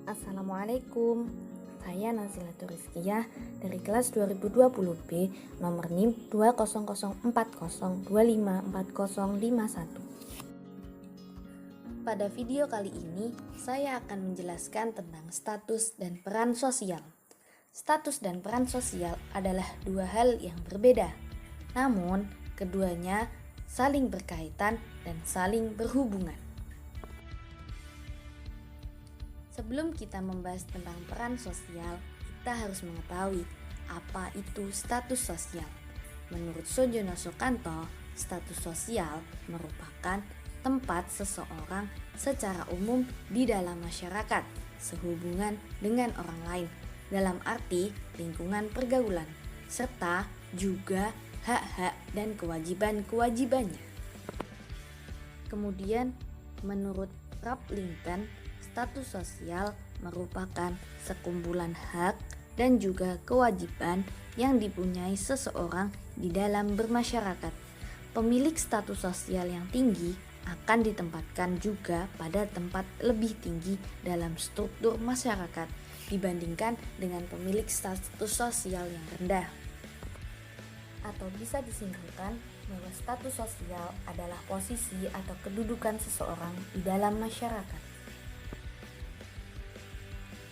Assalamualaikum, saya Nazila Turizkiyah dari kelas 2020B nomor NIM 20040254051. Pada video kali ini, saya akan menjelaskan tentang status dan peran sosial. Status dan peran sosial adalah dua hal yang berbeda, namun keduanya saling berkaitan dan saling berhubungan. Sebelum kita membahas tentang peran sosial, kita harus mengetahui apa itu status sosial. Menurut Soejono Sukanto, status sosial merupakan tempat seseorang secara umum di dalam masyarakat sehubungan dengan orang lain dalam arti lingkungan pergaulan, serta juga hak-hak dan kewajiban-kewajibannya. Kemudian, menurut Ralph Lincoln, status sosial merupakan sekumpulan hak dan juga kewajiban yang dipunyai seseorang di dalam bermasyarakat. Pemilik status sosial yang tinggi akan ditempatkan juga pada tempat lebih tinggi dalam struktur masyarakat dibandingkan dengan pemilik status sosial yang rendah. Atau bisa disimpulkan bahwa status sosial adalah posisi atau kedudukan seseorang di dalam masyarakat.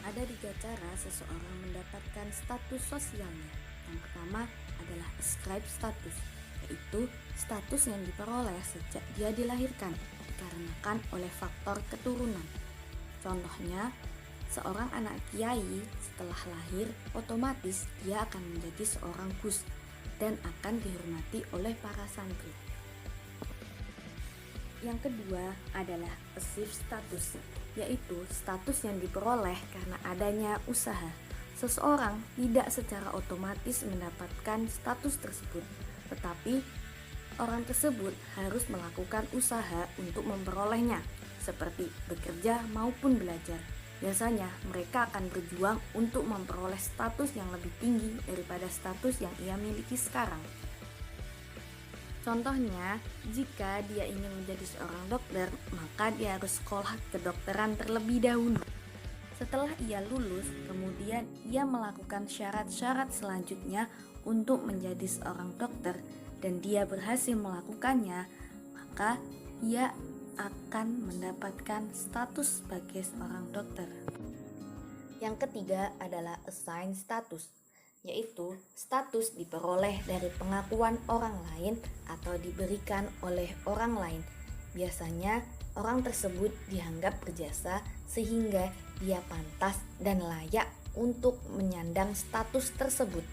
Ada 3 cara seseorang mendapatkan status sosialnya. Yang pertama adalah ascribe status, yaitu status yang diperoleh sejak dia dilahirkan dikarenakan oleh faktor keturunan. Contohnya, seorang anak kiai setelah lahir otomatis dia akan menjadi seorang gus dan akan dihormati oleh para santri. Yang kedua adalah passive status, yaitu status yang diperoleh karena adanya usaha. Seseorang tidak secara otomatis mendapatkan status tersebut, tetapi orang tersebut harus melakukan usaha untuk memperolehnya, seperti bekerja maupun belajar. Biasanya mereka akan berjuang untuk memperoleh status yang lebih tinggi daripada status yang ia miliki sekarang. Contohnya, jika dia ingin menjadi seorang dokter, maka dia harus sekolah kedokteran terlebih dahulu. Setelah ia lulus, kemudian ia melakukan syarat-syarat selanjutnya untuk menjadi seorang dokter, dan dia berhasil melakukannya, maka ia akan mendapatkan status sebagai seorang dokter. Yang ketiga adalah assign status, yaitu status diperoleh dari pengakuan orang lain atau diberikan oleh orang lain. Biasanya orang tersebut dianggap berjasa sehingga dia pantas dan layak untuk menyandang status tersebut.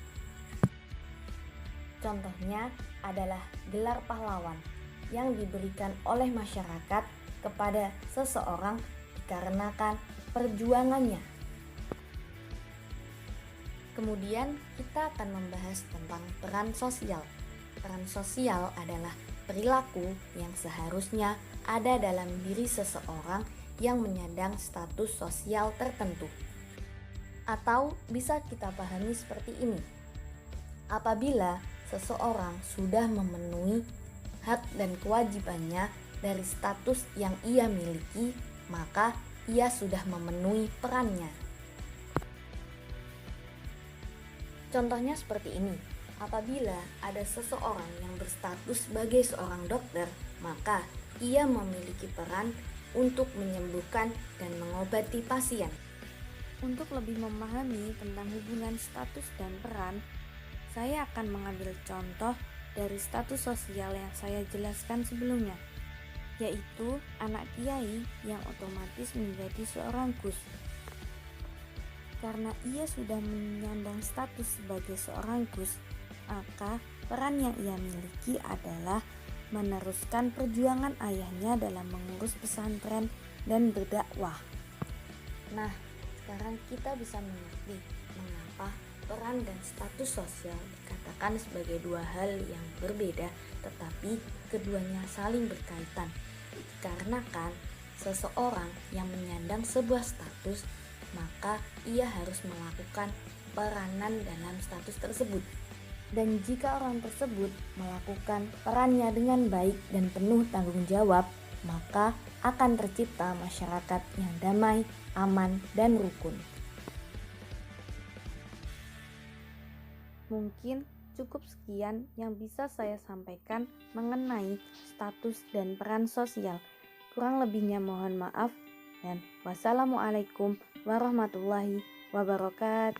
Contohnya adalah gelar pahlawan yang diberikan oleh masyarakat kepada seseorang dikarenakan perjuangannya. Kemudian kita akan membahas tentang peran sosial. Peran sosial adalah perilaku yang seharusnya ada dalam diri seseorang yang menyandang status sosial tertentu. Atau bisa kita pahami seperti ini. Apabila seseorang sudah memenuhi hak dan kewajibannya dari status yang ia miliki, maka ia sudah memenuhi perannya. Contohnya seperti ini, apabila ada seseorang yang berstatus sebagai seorang dokter, maka ia memiliki peran untuk menyembuhkan dan mengobati pasien. Untuk lebih memahami tentang hubungan status dan peran, saya akan mengambil contoh dari status sosial yang saya jelaskan sebelumnya, yaitu anak kiai yang otomatis menjadi seorang gus. Karena ia sudah menyandang status sebagai seorang gus, maka peran yang ia miliki adalah meneruskan perjuangan ayahnya dalam mengurus pesantren dan berdakwah. Nah, sekarang kita bisa mengerti mengapa peran dan status sosial dikatakan sebagai dua hal yang berbeda, tetapi keduanya saling berkaitan. Dikarenakan seseorang yang menyandang sebuah status, maka ia harus melakukan peranan dalam status tersebut. Dan jika orang tersebut melakukan perannya dengan baik dan penuh tanggung jawab, maka akan tercipta masyarakat yang damai, aman, dan rukun. Mungkin cukup sekian yang bisa saya sampaikan mengenai status dan peran sosial. Kurang lebihnya mohon maaf, dan wassalamualaikum warahmatullahi wabarakatuh.